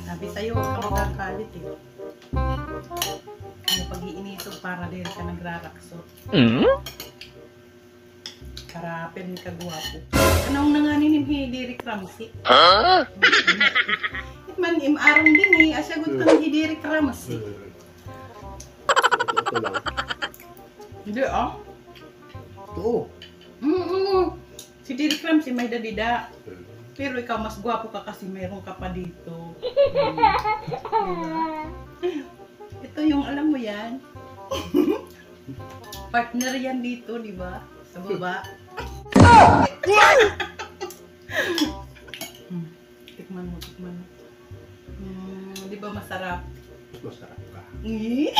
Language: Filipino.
Sabi sa'yo, huwag ka magkakalit eh. Ano pag-iinitog para din ka nagrarakso. Para pwede ka guwapo. Anong nanganin ni Derek Ramsey? Man, arong din eh. Asyagot ka ni Derek Ramsey. Ito lang. Hindi ah. Oo. Si Derek Ramsey may dadida. Pero ikaw mas gwapo ka kasi mayroon ka pa dito. Diba? Ito yung alam mo yan. Partner yan dito, di ba? Sa baba. Tikman mo, tikman mo. Di ba masarap? Masarap ka. Eh?